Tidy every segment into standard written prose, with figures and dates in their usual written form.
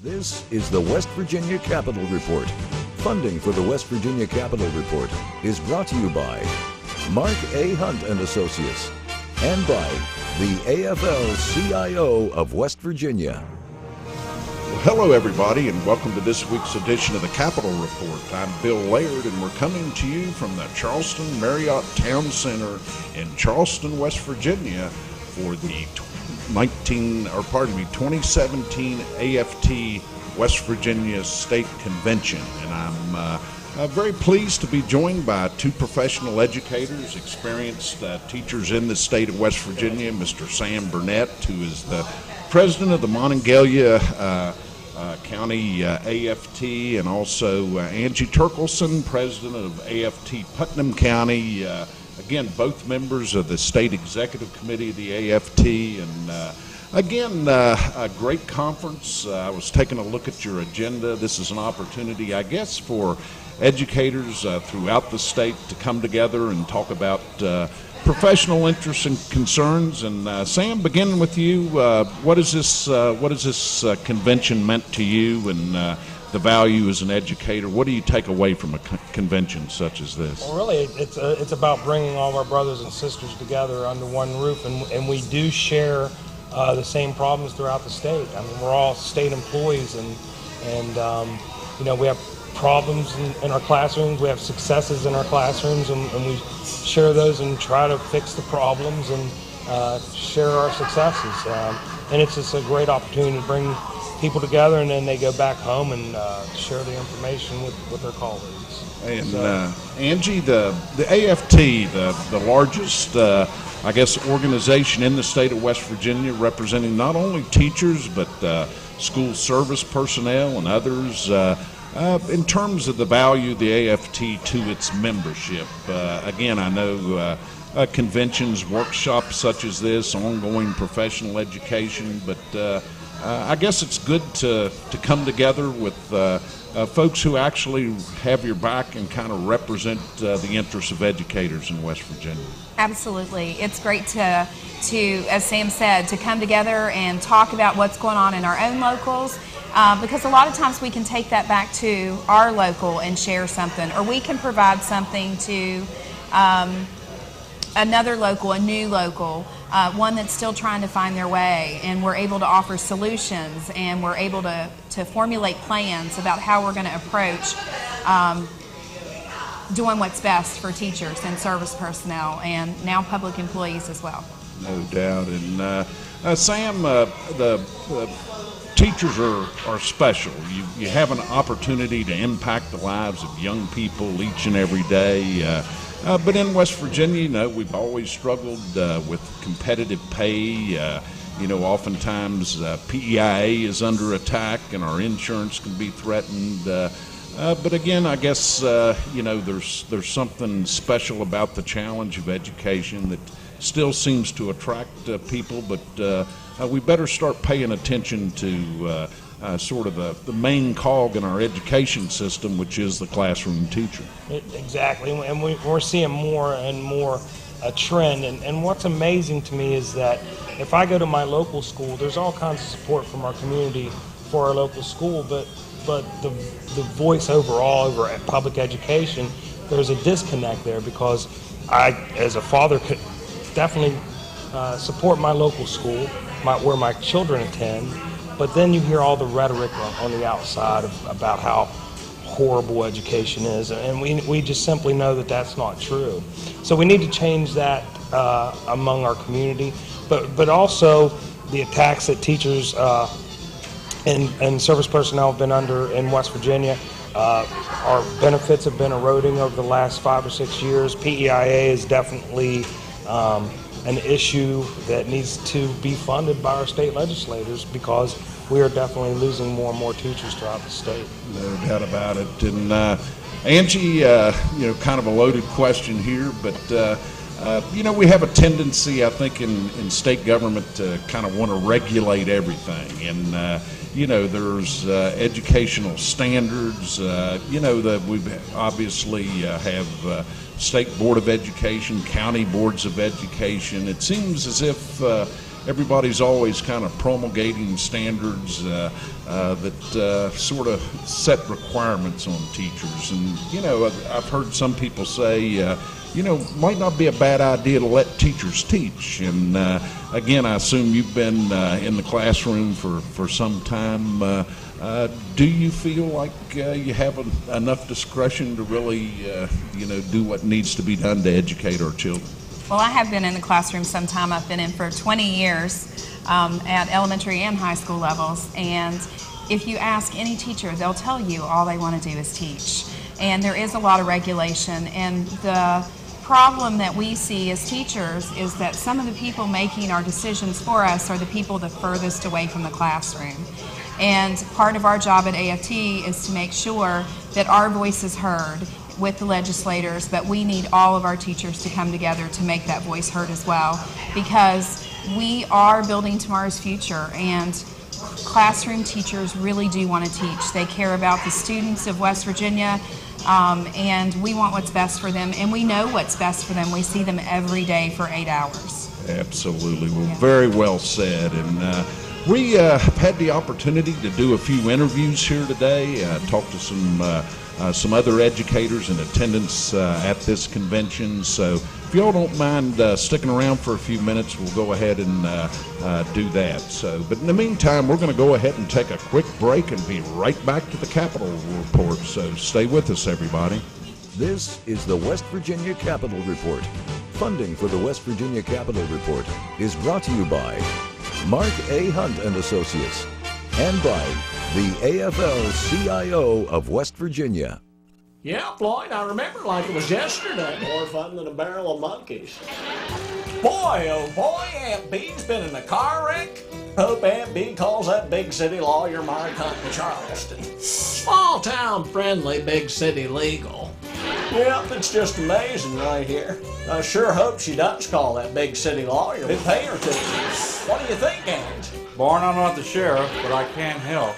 This is the West Virginia Capitol Report. Funding for the West Virginia Capitol Report is brought to you by Mark A. Hunt and Associates and by the AFL-CIO of West Virginia. Well, hello, everybody, and welcome to this week's edition of the Capitol Report. I'm Bill Laird, and we're coming to you from the Charleston Marriott Town Center in Charleston, West Virginia, for the 2017 AFT West Virginia State Convention. And I'm very pleased to be joined by two professional educators, experienced teachers in the state of West Virginia, Mr. Sam Burnett, who is the president of the Monongalia County AFT, and also Angie Turkelson, president of AFT Putnam County. Again, both members of the State Executive Committee of the AFT, and again, a great conference. I was taking a look at your agenda. This is an opportunity, I guess, for educators throughout the state to come together and talk about professional interests and concerns. And Sam, beginning with you, what is this convention meant to you, and the value as an educator? What do you take away from a convention such as this? Well, really, it's about bringing all of our brothers and sisters together under one roof, and we do share the same problems throughout the state. I mean, we're all state employees, and we have problems in our classrooms, we have successes in our classrooms, and we share those and try to fix the problems and share our successes. And it's just a great opportunity to bring people together, and then they go back home and share the information with their colleagues. And Angie, the AFT, the largest, I guess, organization in the state of West Virginia, representing not only teachers but school service personnel and others. In terms of the value of the AFT to its membership, again, I know conventions, workshops such as this, ongoing professional education, but I guess it's good to come together with folks who actually have your back and kind of represent the interests of educators in West Virginia. Absolutely. It's great to, as Sam said, to come together and talk about what's going on in our own locals, because a lot of times we can take that back to our local and share something, or we can provide something to another local, a new local, one that's still trying to find their way, and we're able to offer solutions, and we're able to formulate plans about how we're going to approach doing what's best for teachers and service personnel, and now public employees as well. No doubt. And Sam, the teachers are special. You have an opportunity to impact the lives of young people each and every day. But in West Virginia, we've always struggled with competitive pay. Oftentimes PEIA is under attack, and our insurance can be threatened. But again, I guess there's something special about the challenge of education that still seems to attract people. But we better start paying attention to sort of the main cog in our education system, which is the classroom teacher. Exactly, and we're seeing more and more a trend. And what's amazing to me is that if I go to my local school, there's all kinds of support from our community for our local school, but the voice overall over at public education, there's a disconnect there, because I, as a father, could definitely support my local school, where my children attend, but then you hear all the rhetoric on the outside about how horrible education is, and we just simply know that that's not true. So we need to change that among our community, but also the attacks that teachers and service personnel have been under in West Virginia. Our benefits have been eroding over the last 5 or 6 years. PEIA is definitely an issue that needs to be funded by our state legislators, because we are definitely losing more and more teachers throughout the state. No doubt about it. And Angie, kind of a loaded question here, but we have a tendency, I think, in state government to kind of want to regulate everything. And there's educational standards. That we obviously have State Board of Education, county boards of education. It seems as if everybody's always kind of promulgating standards that sort of set requirements on teachers. And, I've heard some people say, might not be a bad idea to let teachers teach. And again, I assume you've been in the classroom for some time. Do you feel like you have enough discretion to really, do what needs to be done to educate our children? Well, I have been in the classroom some time. I've been in for 20 years at elementary and high school levels. And if you ask any teacher, they'll tell you all they want to do is teach. And there is a lot of regulation. And the problem that we see as teachers is that some of the people making our decisions for us are the people the furthest away from the classroom. And part of our job at AFT is to make sure that our voice is heard with the legislators, but we need all of our teachers to come together to make that voice heard as well, because we are building tomorrow's future, and classroom teachers really do want to teach. They care about the students of West Virginia, and we want what's best for them, and we know what's best for them. We see them every day for 8 hours. Absolutely. Well, very well said. And we have had the opportunity to do a few interviews here today, talk to some other educators in attendance at this convention. So if you all don't mind sticking around for a few minutes, we'll go ahead and do that. But in the meantime, we're going to go ahead and take a quick break and be right back to the Capitol Report. So stay with us, everybody. This is the West Virginia Capitol Report. Funding for the West Virginia Capitol Report is brought to you by Mark A. Hunt and Associates and by the AFL-CIO of West Virginia. Yeah, Floyd, I remember like it was yesterday. More fun than a barrel of monkeys. Boy, oh boy, Aunt Bee's been in a car wreck. Hope Aunt Bee calls that big city lawyer Mark Hunt in Charleston. Small town friendly, big city legal. Yep, it's just amazing right here. I sure hope she does call that big city lawyer. They pay her to. What do you think, Aunt? Barn, I'm not the sheriff, but I can't help.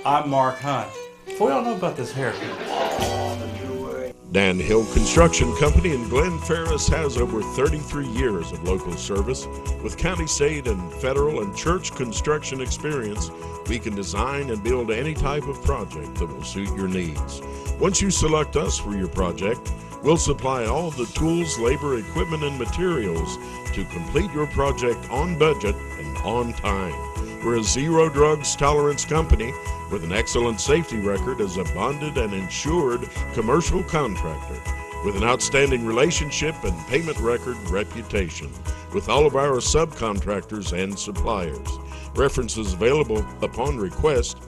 I'm Mark Hunt. What do y'all know about this haircut? Dan Hill Construction Company in Glen Ferris has over 33 years of local service. With county, state, and federal and church construction experience, we can design and build any type of project that will suit your needs. Once you select us for your project, we'll supply all the tools, labor, equipment, and materials to complete your project on budget and on time. We're a zero drugs tolerance company with an excellent safety record as a bonded and insured commercial contractor, with an outstanding relationship and payment record reputation with all of our subcontractors and suppliers. References available upon request.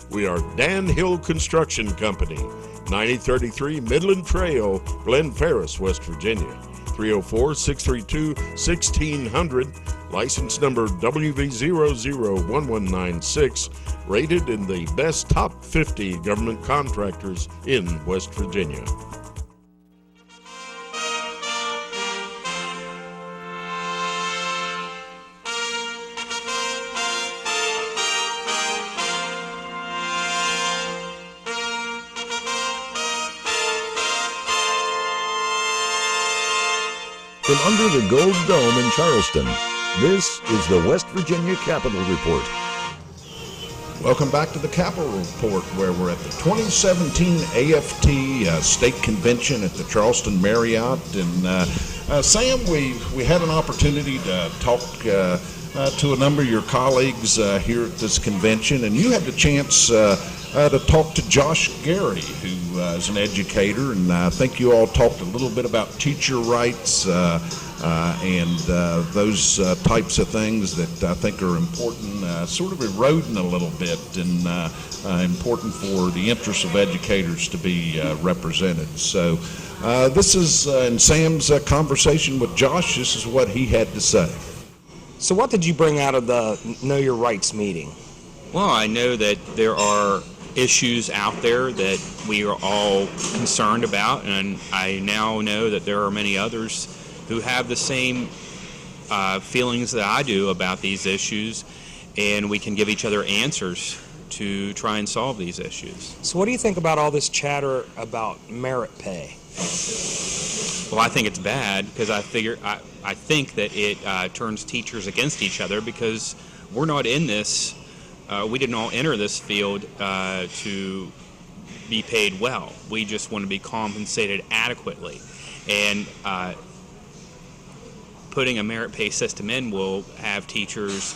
We are Dan Hill Construction Company, 9033 Midland Trail, Glen Ferris, West Virginia. 304-632-1600, license number WV001196, rated in the best top 50 government contractors in West Virginia. From under the Gold Dome in Charleston, this is the West Virginia Capitol Report. Welcome back to the Capitol Report, where we're at the 2017 AFT State Convention at the Charleston Marriott. And Sam, we had an opportunity to talk to a number of your colleagues here at this convention, and you had the chance to talk to Josh Gary, who is an educator, and I think you all talked a little bit about teacher rights and those types of things that I think are important, sort of eroding a little bit, and important for the interests of educators to be represented. So this is in Sam's conversation with Josh. This is what he had to say. So what did you bring out of the Know Your Rights meeting? Well, I know that there are issues out there that we are all concerned about, and I now know that there are many others who have the same feelings that I do about these issues, and we can give each other answers to try and solve these issues. So what do you think about all this chatter about merit pay? Well, I think it's bad because I think that it turns teachers against each other because we're not in this. We didn't all enter this field to be paid well. We just want to be compensated adequately, and putting a merit pay system in will have teachers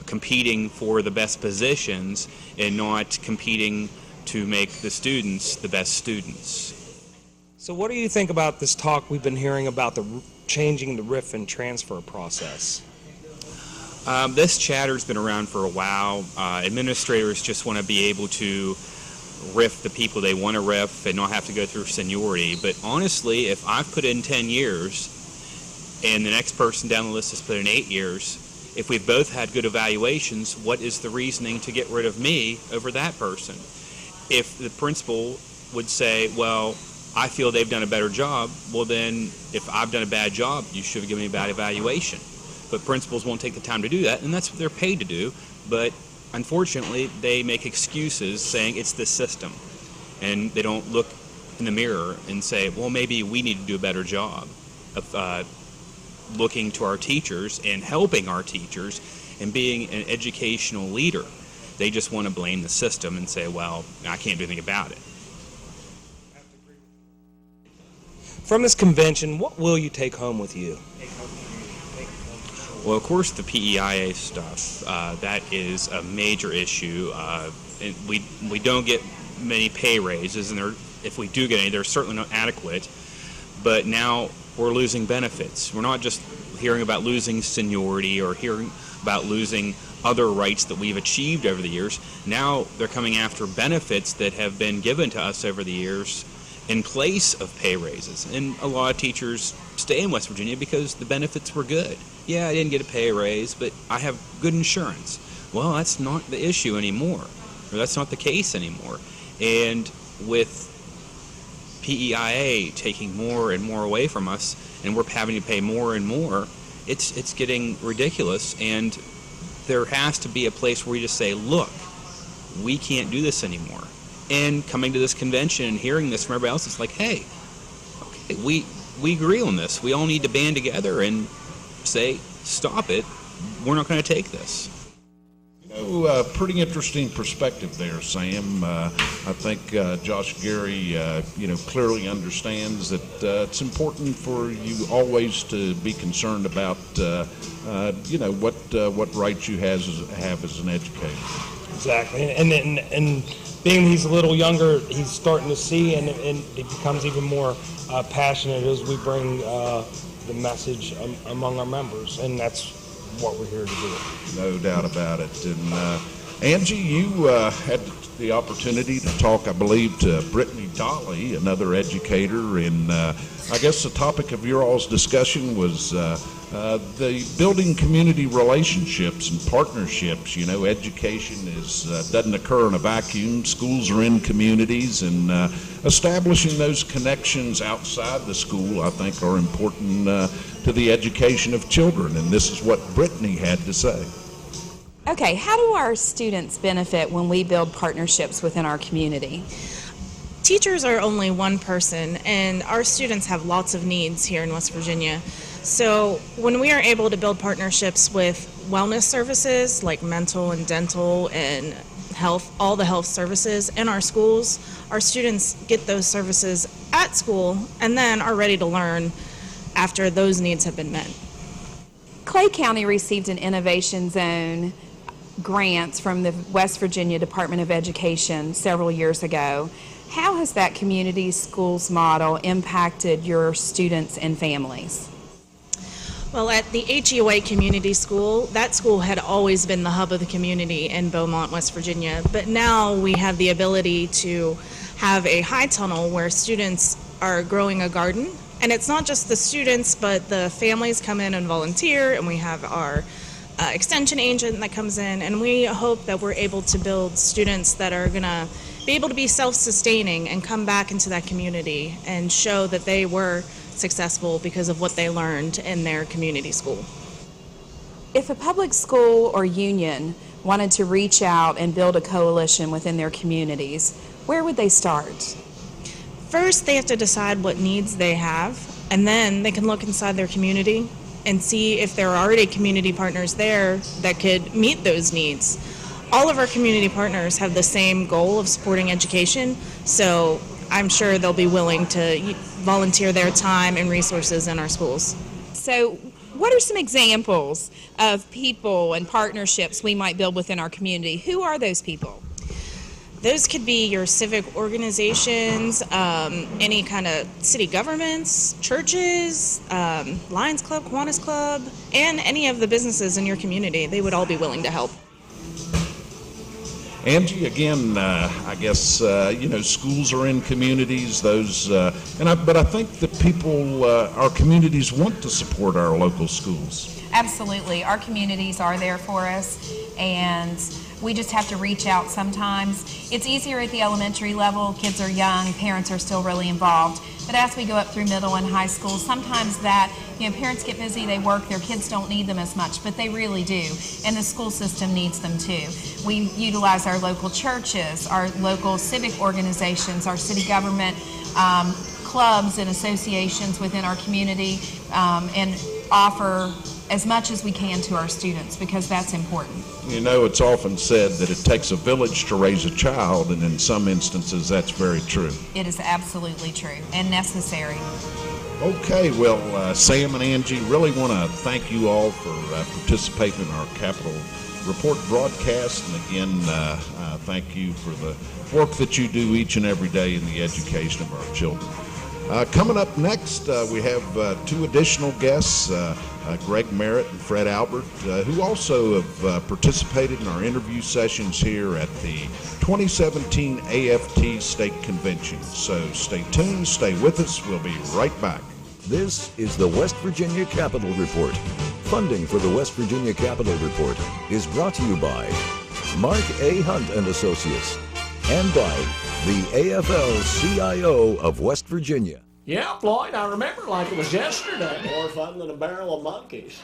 competing for the best positions and not competing to make the students the best students. So what do you think about this talk we've been hearing about changing the RIF and transfer process? This chatter's been around for a while. Administrators just want to be able to RIF the people they want to RIF and not have to go through seniority. But honestly, if I've put in 10 years and the next person down the list has put in 8 years, if we've both had good evaluations, what is the reasoning to get rid of me over that person? If the principal would say, well, I feel they've done a better job, well then, if I've done a bad job, you should have given me a bad evaluation. But principals won't take the time to do that, and that's what they're paid to do. But unfortunately, they make excuses saying it's the system. And they don't look in the mirror and say, well, maybe we need to do a better job of looking to our teachers and helping our teachers and being an educational leader. They just want to blame the system and say, well, I can't do anything about it. From this convention, what will you take home with you? Well, of course, the PEIA stuff, that is a major issue. And we don't get many pay raises, and if we do get any, they're certainly not adequate. But now we're losing benefits. We're not just hearing about losing seniority or hearing about losing other rights that we've achieved over the years. Now they're coming after benefits that have been given to us over the years in place of pay raises. And a lot of teachers stay in West Virginia because the benefits were good. Yeah, I didn't get a pay raise, but I have good insurance. Well, that's not the issue anymore, or that's not the case anymore. And with PEIA taking more and more away from us, and we're having to pay more and more, it's getting ridiculous. And there has to be a place where we just say, look, we can't do this anymore. And coming to this convention and hearing this from everybody else, it's like, hey, okay, we agree on this. We all need to band together and say, stop it. We're not going to take this. Pretty interesting perspective there, Sam. I think Josh Gary, clearly understands that it's important for you always to be concerned about, what rights you have as an educator. Exactly, and being he's a little younger, he's starting to see, and it becomes even more passionate as we bring the message among our members, and that's what we're here to do. No doubt about it. And Angie, you had the opportunity to talk, I believe, to Brittany Dolly, another educator, and I guess the topic of your all's discussion was the building community relationships and partnerships. Education doesn't occur in a vacuum. Schools are in communities, and establishing those connections outside the school, I think, are important to the education of children. And this is what Brittany had to say. Okay, how do our students benefit when we build partnerships within our community? Teachers are only one person, and our students have lots of needs here in West Virginia. So when we are able to build partnerships with wellness services like mental and dental and health, all the health services in our schools, our students get those services at school and then are ready to learn after those needs have been met. Clay County received an Innovation Zone grant from the West Virginia Department of Education several years ago. How has that community schools model impacted your students and families? Well, at the HEOA Community School, that school had always been the hub of the community in Beaumont, West Virginia, but now we have the ability to have a high tunnel where students are growing a garden, and it's not just the students, but the families come in and volunteer, and we have our extension agent that comes in, and we hope that we're able to build students that are going to be able to be self-sustaining and come back into that community and show that they were successful because of what they learned in their community school. If a public school or union wanted to reach out and build a coalition within their communities, where would they start? First, they have to decide what needs they have, and then they can look inside their community and see if there are already community partners there that could meet those needs. All of our community partners have the same goal of supporting education, so I'm sure they'll be willing to volunteer their time and resources in our schools. So what are some examples of people and partnerships we might build within our community? Who are those people? Those could be your civic organizations, any kind of city governments, churches, Lions Club, Kiwanis Club, and any of the businesses in your community. They would all be willing to help. Angie, again, I guess schools are in communities. But I think that people, our communities, want to support our local schools. Absolutely, our communities are there for us, and we just have to reach out sometimes. It's easier at the elementary level. Kids are young, parents are still really involved. But as we go up through middle and high school, sometimes parents get busy, they work, their kids don't need them as much, but they really do. And the school system needs them too. We utilize our local churches, our local civic organizations, our city government, clubs and associations within our community, and offer as much as we can to our students, because that's important. It's often said that it takes a village to raise a child, and in some instances that's very true. It is absolutely true and necessary. Okay, well, Sam and Angie, really want to thank you all for participating in our Capitol Report broadcast, and again, thank you for the work that you do each and every day in the education of our children. Coming up next, we have two additional guests, Greg Merritt and Fred Albert, who also have participated in our interview sessions here at the 2017 AFT State Convention. So stay tuned, stay with us. We'll be right back. This is the West Virginia Capitol Report. Funding for the West Virginia Capitol Report is brought to you by Mark A. Hunt and Associates and by the AFL-CIO of West Virginia. Yeah, Floyd, I remember like it was yesterday. More fun than a barrel of monkeys.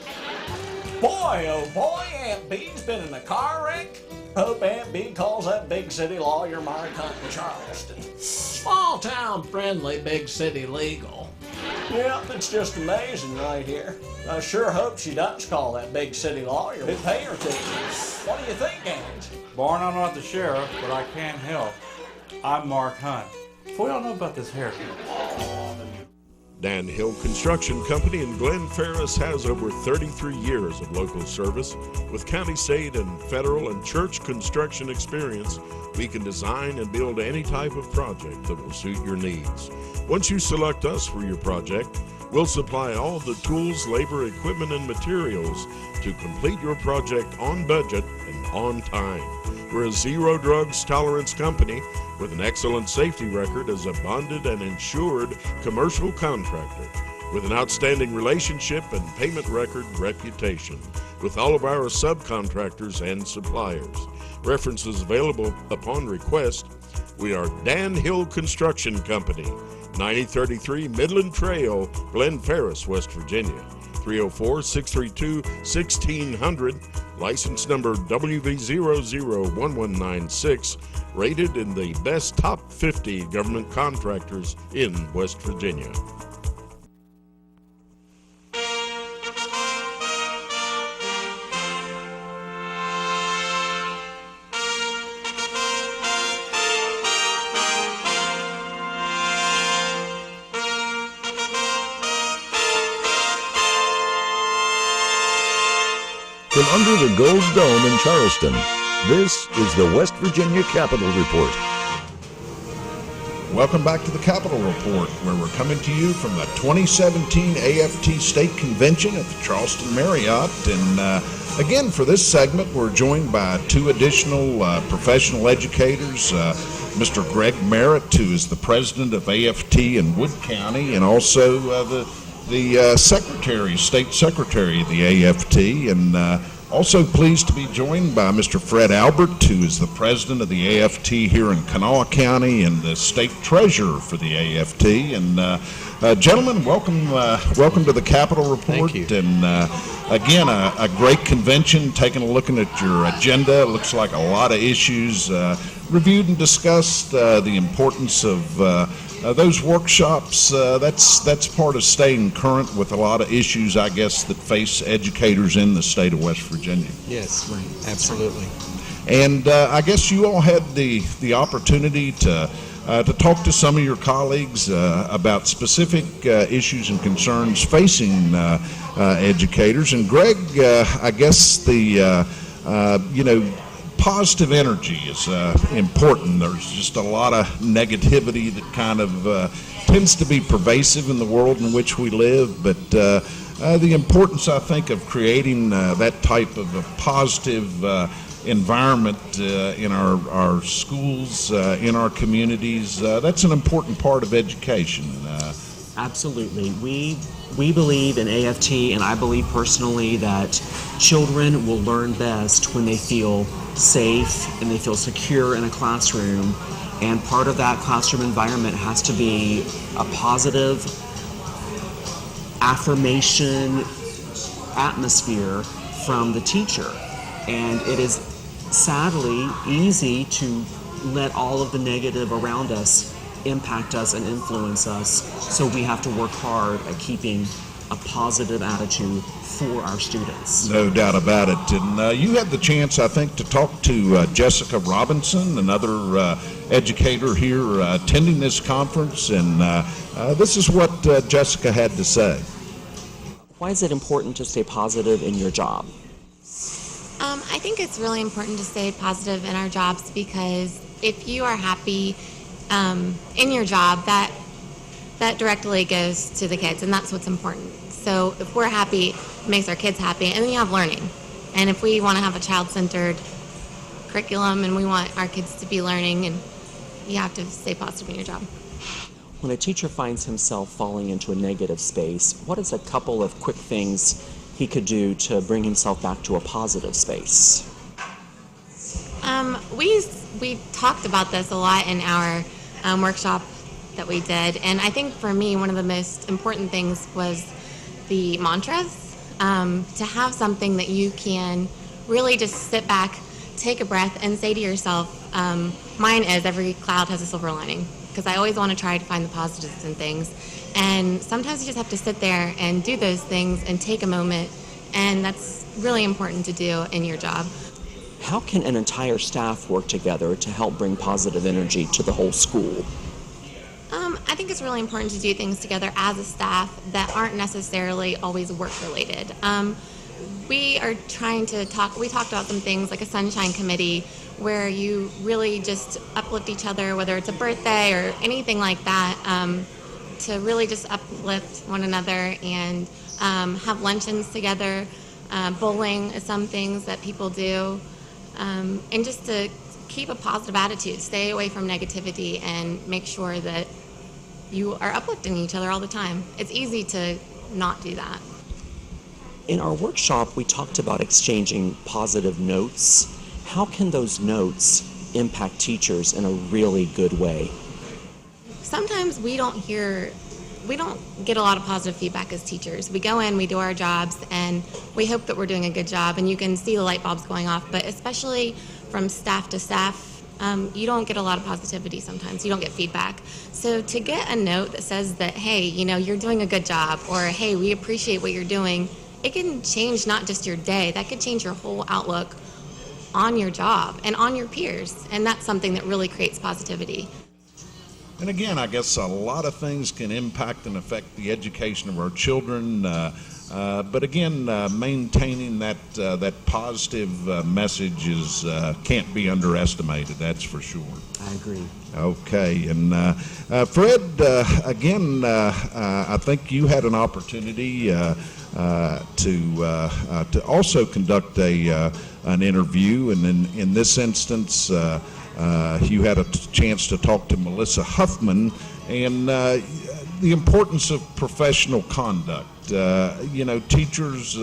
Boy, oh boy, Aunt Bee's been in a car wreck. Hope Aunt Bee calls that big city lawyer Mark Hunt in Charleston. Small town friendly, big city legal. Yep, it's just amazing right here. I sure hope she does call that big city lawyer and pay her to. What do you think, Angie? Barn, I'm not the sheriff, but I can help. I'm Mark Hunt. What do y'all know about this haircut? Dan Hill Construction Company in Glen Ferris has over 33 years of local service. With county, state, and federal and church construction experience, we can design and build any type of project that will suit your needs. Once you select us for your project, we'll supply all the tools, labor, equipment, and materials to complete your project on budget and on time. We're a zero drugs tolerance company with an excellent safety record as a bonded and insured commercial contractor, with an outstanding relationship and payment record reputation with all of our subcontractors and suppliers. References available upon request. We are Dan Hill Construction Company, 9033 Midland Trail, Glen Ferris, West Virginia. 304-632-1600, license number WV001196, rated in the best top 50 government contractors in West Virginia. From under the Gold Dome in Charleston, this is the West Virginia Capitol Report. Welcome back to the Capitol Report, where we're coming to you from the 2017 AFT State Convention at the Charleston Marriott. And again, for this segment, we're joined by two additional professional educators, Mr. Greg Merritt, who is the president of AFT in Wood County, and also the secretary, state secretary of the AFT, and also pleased to be joined by Mr. Fred Albert, who is the president of the AFT here in Kanawha County and the state treasurer for the AFT. And gentlemen, welcome to the Capitol Report. Thank you. And again, a great convention. Taking a look at your agenda, it looks like a lot of issues reviewed and discussed. The importance of those workshops, that's part of staying current with a lot of issues, I guess, that face educators in the state of West Virginia. Yes, right, absolutely. And I guess you all had the opportunity to talk to some of your colleagues about specific issues and concerns facing educators. And Greg, I guess the positive energy is important. There's just a lot of negativity that kind of tends to be pervasive in the world in which we live, but the importance, I think, of creating that type of a positive environment in our schools, in our communities, that's an important part of education. Absolutely. We believe in AFT, and I believe personally that children will learn best when they feel safe and they feel secure in a classroom. And part of that classroom environment has to be a positive affirmation atmosphere from the teacher. And it is sadly easy to let all of the negative around us impact us and influence us, so we have to work hard at keeping a positive attitude for our students. No doubt about it. And you had the chance, I think, to talk to Jessica Robinson, another educator here attending this conference, and this is what Jessica had to say. Why is it important to stay positive in your job? I think it's really important to stay positive in our jobs, because if you are happy in your job, that directly goes to the kids, and that's what's important. So if we're happy, it makes our kids happy, and then you have learning. And if we want to have a child-centered curriculum and we want our kids to be learning, and you have to stay positive in your job. When a teacher finds himself falling into a negative space, what is a couple of quick things he could do to bring himself back to a positive space? We talked about this a lot in our workshop that we did, and I think for me one of the most important things was the mantras. To have something that you can really just sit back, take a breath, and say to yourself, mine is every cloud has a silver lining, because I always want to try to find the positives in things. And sometimes you just have to sit there and do those things and take a moment, and that's really important to do in your job. How can an entire staff work together to help bring positive energy to the whole school? I think it's really important to do things together as a staff that aren't necessarily always work-related. We are trying to we talked about some things like a sunshine committee, where you really just uplift each other, whether it's a birthday or anything like that, to really just uplift one another, and have luncheons together. Bowling is some things that people do, and just to keep a positive attitude, stay away from negativity, and make sure that you are uplifting each other all the time. It's easy to not do that. In our workshop, we talked about exchanging positive notes. How can those notes impact teachers in a really good way? Sometimes we don't get a lot of positive feedback as teachers. We go in, we do our jobs, and we hope that we're doing a good job, and you can see the light bulbs going off, but especially from staff to staff, you don't get a lot of positivity sometimes. You don't get feedback. So to get a note that says that, hey, you're doing a good job, or hey, we appreciate what you're doing, it can change not just your day, that could change your whole outlook on your job and on your peers, and that's something that really creates positivity. And again, I guess a lot of things can impact and affect the education of our children, but again, maintaining that positive message can't be underestimated, that's for sure. I agree. Okay, and Fred, again, I think you had an opportunity to also conduct an interview, and in this instance, you had a chance to talk to Melissa Huffman, and the importance of professional conduct. Teachers,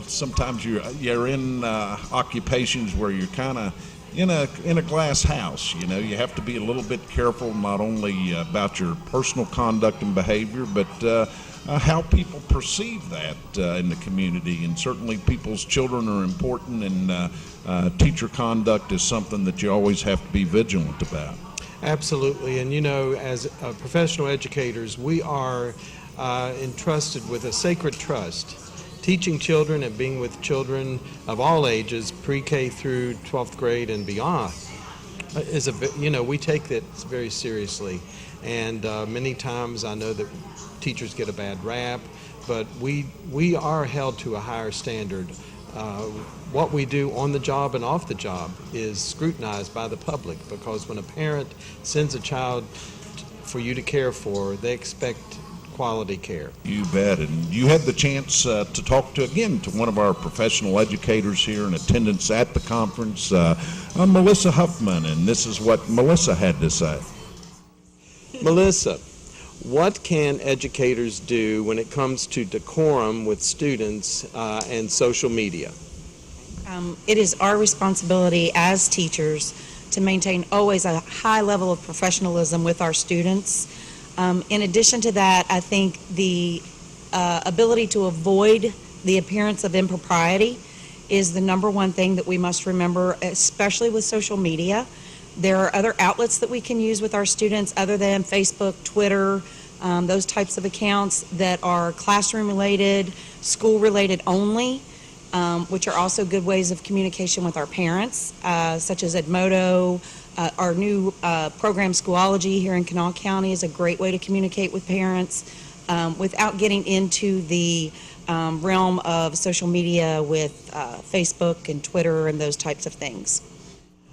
sometimes you're in occupations where you're kind of in a glass house. You have to be a little bit careful, not only about your personal conduct and behavior, but how people perceive that in the community. And certainly people's children are important, and teacher conduct is something that you always have to be vigilant about. Absolutely, and as professional educators, we are entrusted with a sacred trust. Teaching children and being with children of all ages, pre-K through 12th grade and beyond, we take that very seriously. And many times I know that teachers get a bad rap, but we are held to a higher standard. What we do on the job and off the job is scrutinized by the public, because when a parent sends a child for you to care for, they expect quality care. You bet. And you had the chance to talk to one of our professional educators here in attendance at the conference, Melissa Huffman, and this is what Melissa had to say. Melissa, what can educators do when it comes to decorum with students and social media? It is our responsibility as teachers to maintain always a high level of professionalism with our students. In addition to that, I think the ability to avoid the appearance of impropriety is the number one thing that we must remember, especially with social media. There are other outlets that we can use with our students other than Facebook, Twitter, those types of accounts that are classroom related, school related only, which are also good ways of communication with our parents, such as Edmodo. Our new program, Schoology, here in Kanawha County is a great way to communicate with parents without getting into the realm of social media with Facebook and Twitter and those types of things.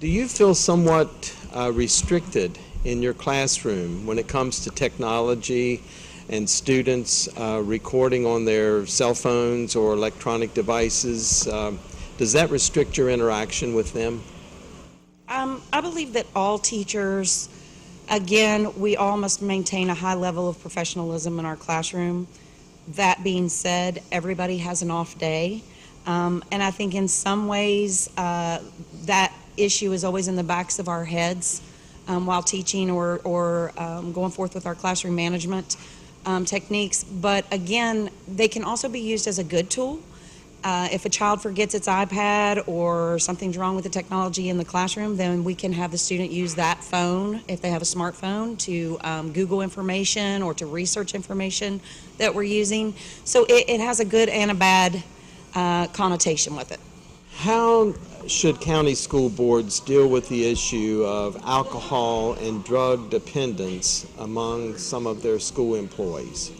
Do you feel somewhat restricted in your classroom when it comes to technology and students recording on their cell phones or electronic devices? Does that restrict your interaction with them? I believe that all teachers, again, we all must maintain a high level of professionalism in our classroom. That being said, everybody has an off day. And I think in some ways that issue is always in the backs of our heads while teaching or going forth with our classroom management techniques. But again, they can also be used as a good tool. If a child forgets its iPad or something's wrong with the technology in the classroom, then we can have the student use that phone, if they have a smartphone, to Google information or to research information that we're using. So it has a good and a bad connotation with it. How should county school boards deal with the issue of alcohol and drug dependence among some of their school employees?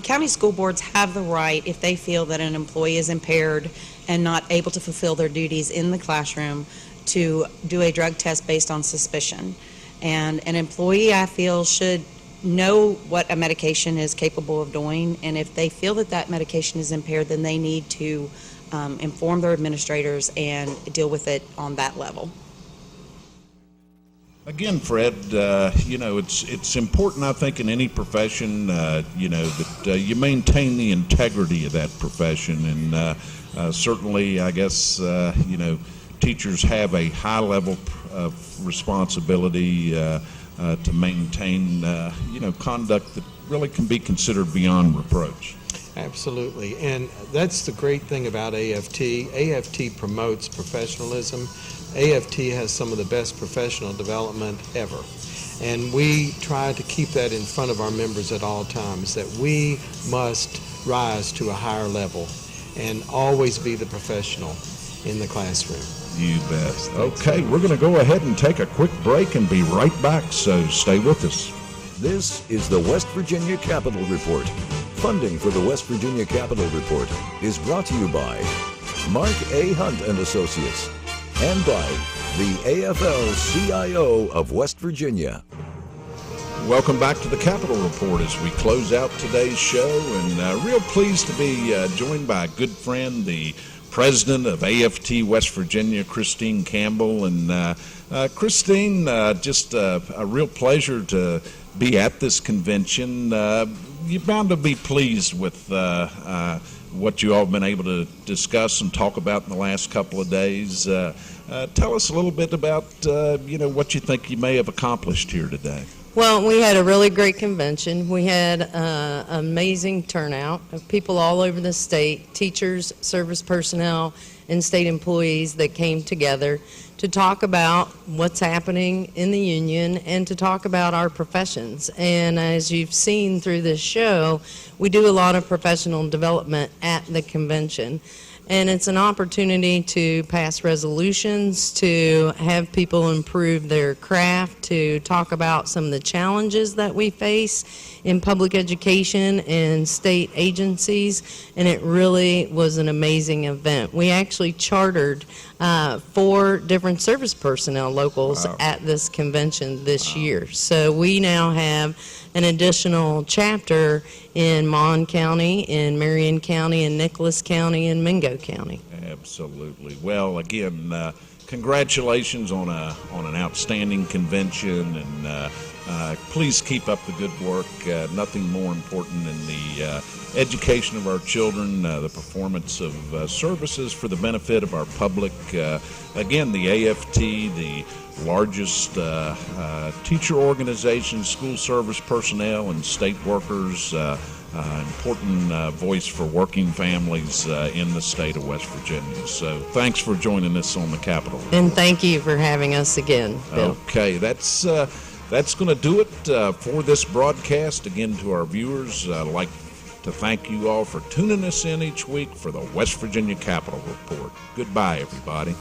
County school boards have the right, if they feel that an employee is impaired and not able to fulfill their duties in the classroom, to do a drug test based on suspicion. And an employee, I feel, should know what a medication is capable of doing, and if they feel that that medication is impaired, then they need to inform their administrators and deal with it on that level. Again, Fred, it's important, I think, in any profession, that you maintain the integrity of that profession. And certainly, I guess, teachers have a high level of responsibility to maintain, conduct that really can be considered beyond reproach. Absolutely, and that's the great thing about AFT. AFT promotes professionalism. AFT has some of the best professional development ever, and we try to keep that in front of our members at all times, that we must rise to a higher level and always be the professional in the classroom. You bet. Okay, we're going to go ahead and take a quick break and be right back, so stay with us. This is the West Virginia Capitol Report. Funding for the West Virginia Capitol Report is brought to you by Mark A. Hunt and Associates and by the AFL-CIO of West Virginia. Welcome back to the Capitol Report as we close out today's show, and real pleased to be joined by a good friend, the president of AFT West Virginia, Christine Campbell. And Christine, just a real pleasure to be at this convention. You're bound to be pleased with what you all have been able to discuss and talk about in the last couple of days. Tell us a little bit about what you think you may have accomplished here today. Well, we had a really great convention. We had an amazing turnout of people all over the state, teachers, service personnel, and state employees that came together to talk about what's happening in the union and to talk about our professions. And as you've seen through this show, we do a lot of professional development at the convention. And it's an opportunity to pass resolutions, to have people improve their craft, to talk about some of the challenges that we face in public education and state agencies, and it really was an amazing event. We actually chartered 4 different service personnel locals at this convention this year. So we now have an additional chapter in Mon County, in Marion County, in Nicholas County, and Mingo County. Absolutely. Well, again, congratulations on an outstanding convention, and please keep up the good work. Nothing more important than the education of our children, the performance of services for the benefit of our public. Again, the AFT, the largest teacher organization, school service personnel, and state workers, important voice for working families in the state of West Virginia. So thanks for joining us on the Capitol Report. And thank you for having us again, Bill. Okay, that's going to do it for this broadcast. Again, to our viewers, I'd like to thank you all for tuning us in each week for the West Virginia Capitol Report. Goodbye, everybody.